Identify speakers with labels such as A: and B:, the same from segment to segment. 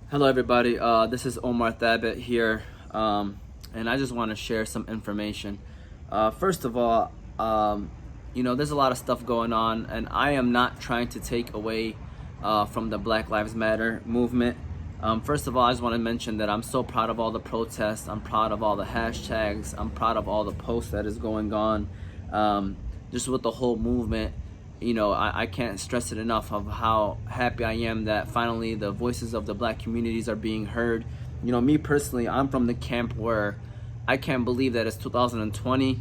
A: Hello, everybody. This is Omar Thabit here, and I just want to share some information. First of all, there's a lot of stuff going on, and I am not trying to take away from the Black Lives Matter movement. First of all, I just want to mention that I'm so proud of all the protests. I'm proud of all the hashtags. I'm proud of all the posts that is going on, just with the whole movement. I can't stress it enough of how happy I am that finally the voices of the black communities are being heard. Me personally, I'm from the camp where I can't believe that it's 2020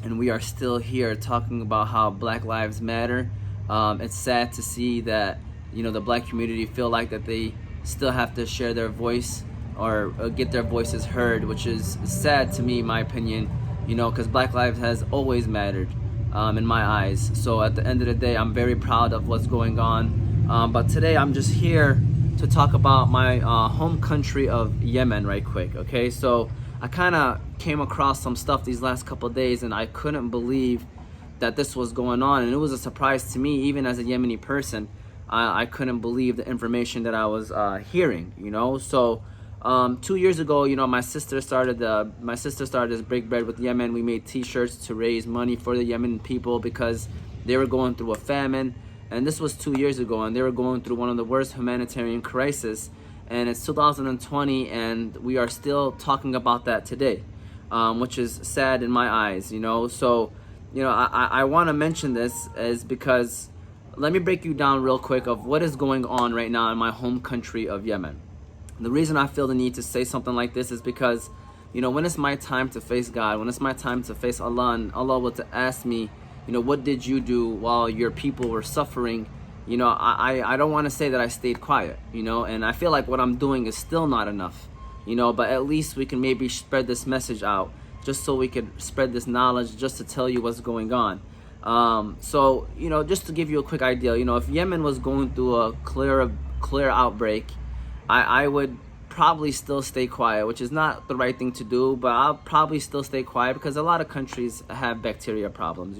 A: and we are still here talking about how Black Lives Matter. It's sad to see that, the black community feel like that they still have to share their voice or get their voices heard, which is sad to me, in my opinion, because Black lives has always mattered. In my eyes. So at the end of the day, I'm very proud of what's going on. But today I'm just here to talk about my home country of Yemen right quick, okay? So I kind of came across some stuff these last couple of days and I couldn't believe that this was going on. And it was a surprise to me, even as a Yemeni person. I couldn't believe the information that I was hearing, So 2 years ago, my sister started this Break Bread with Yemen. We made T-shirts to raise money for the Yemen people because they were going through a famine, and this was 2 years ago, and they were going through one of the worst humanitarian crises. And it's 2020, and we are still talking about that today, which is sad in my eyes. So I want to mention this is because let me break you down real quick of what is going on right now in my home country of Yemen. The reason I feel the need to say something like this is because, when it's my time to face God, when it's my time to face Allah, and Allah will to ask me, what did you do while your people were suffering? I don't want to say that I stayed quiet, and I feel like what I'm doing is still not enough, but at least we can maybe spread this message out just so we could spread this knowledge just to tell you what's going on. So, just to give you a quick idea, if Yemen was going through a clear outbreak, I would probably still stay quiet, which is not the right thing to do, but I'll probably still stay quiet because a lot of countries have bacteria problems,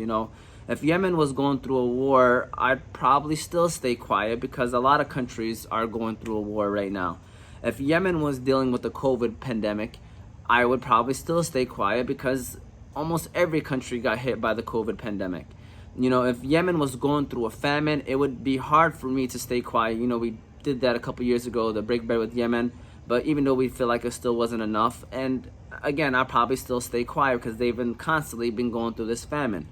A: If Yemen was going through a war, I'd probably still stay quiet because a lot of countries are going through a war right now. If Yemen was dealing with the COVID pandemic, I would probably still stay quiet because almost every country got hit by the COVID pandemic. If Yemen was going through a famine, it would be hard for me to stay quiet. We did that a couple years ago, the Break Bread with Yemen, but even though we feel like it still wasn't enough, and again, I probably still stay quiet because they've been constantly going through this famine.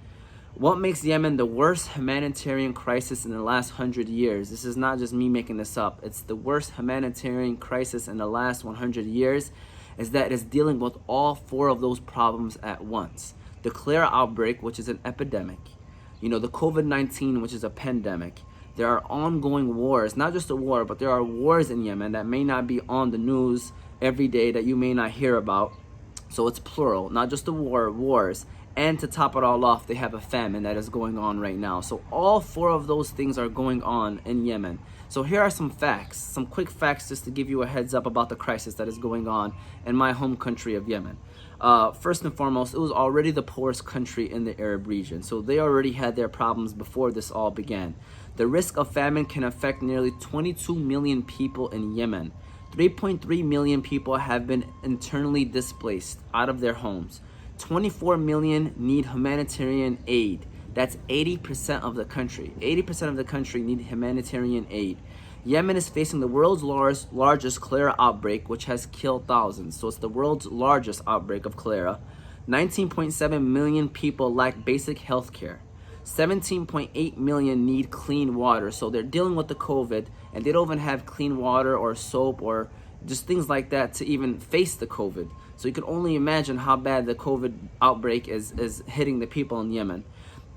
A: What makes Yemen the worst humanitarian crisis in the last 100 years? This is not just me making this up. It's the worst humanitarian crisis in the last 100 years, is that it's dealing with all four of those problems at once. The cholera outbreak, which is an epidemic, the COVID-19, which is a pandemic. There are ongoing wars, not just a war, but there are wars in Yemen that may not be on the news every day, that you may not hear about. So it's plural, not just a war, wars. And to top it all off, they have a famine that is going on right now. So all four of those things are going on in Yemen. So here are some facts, some quick facts just to give you a heads up about the crisis that is going on in my home country of Yemen. First and foremost, it was already the poorest country in the Arab region. So they already had their problems before this all began. The risk of famine can affect nearly 22 million people in Yemen. 3.3 million people have been internally displaced out of their homes. 24 million need humanitarian aid. That's 80% of the country. 80% of the country need humanitarian aid. Yemen is facing the world's largest cholera outbreak, which has killed thousands. So it's the world's largest outbreak of cholera. 19.7 million people lack basic health care. 17.8 million need clean water. So they're dealing with the COVID and they don't even have clean water or soap or just things like that to even face the COVID. So you can only imagine how bad the COVID outbreak is hitting the people in Yemen.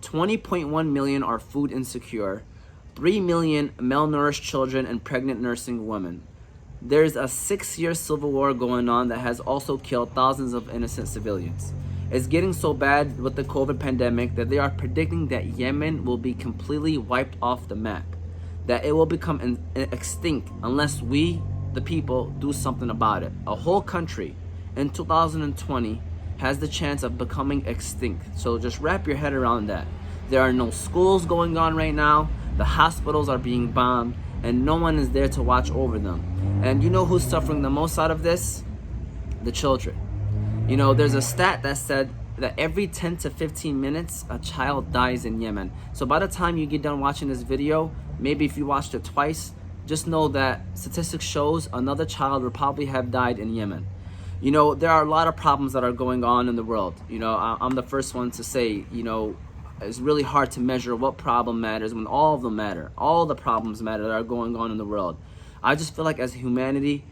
A: 20.1 million are food insecure. 3 million malnourished children and pregnant nursing women. There's a 6-year civil war going on that has also killed thousands of innocent civilians. It's getting so bad with the COVID pandemic that they are predicting that Yemen will be completely wiped off the map, that it will become extinct unless we, the people, do something about it. A whole country in 2020 has the chance of becoming extinct. So just wrap your head around that. There are no schools going on right now. The hospitals are being bombed and no one is there to watch over them. And you know who's suffering the most out of this? The children. You know, there's a stat that said that every 10 to 15 minutes, a child dies in Yemen. So by the time you get done watching this video, maybe if you watched it twice, just know that statistics shows another child will probably have died in Yemen. You know, there are a lot of problems that are going on in the world. You know, I'm the first one to say, you know, it's really hard to measure what problem matters when all of them matter. All the problems matter that are going on in the world. I just feel like as humanity,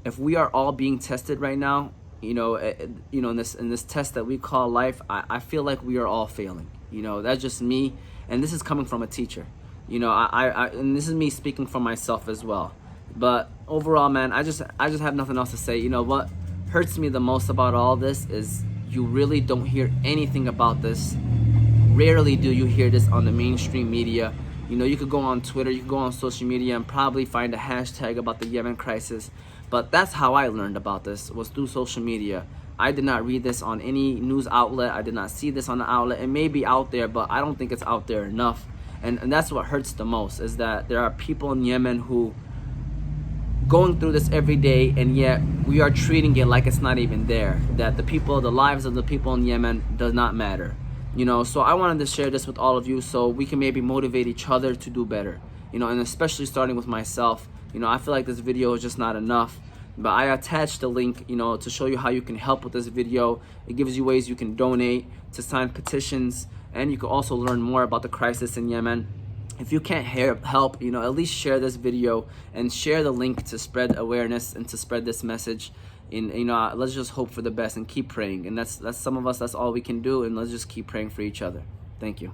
A: if we are all being tested right now, you know, in this test that we call life, I feel like we are all failing. You know, that's just me, and this is coming from a teacher. You know, and this is me speaking for myself as well. But overall, man, I just have nothing else to say. You know, what hurts me the most about all this is you really don't hear anything about this. Rarely do you hear this on the mainstream media. You know, you could go on Twitter, you could go on social media and probably find a hashtag about the Yemen crisis. But that's how I learned about this, was through social media. I did not read this on any news outlet. I did not see this on the outlet. It may be out there, but I don't think it's out there enough. And that's what hurts the most, is that there are people in Yemen who going through this every day, and yet we are treating it like it's not even there. That the lives of the people in Yemen does not matter. You know, so I wanted to share this with all of you so we can maybe motivate each other to do better. You know, and especially starting with myself. You know, I feel like this video is just not enough. But I attached the link, you know, to show you how you can help with this video. It gives you ways you can donate, to sign petitions, and you can also learn more about the crisis in Yemen. If you can't help, you know, at least share this video and share the link to spread awareness and to spread this message. And, you know, let's just hope for the best and keep praying. And that's some of us, that's all we can do. And let's just keep praying for each other. Thank you.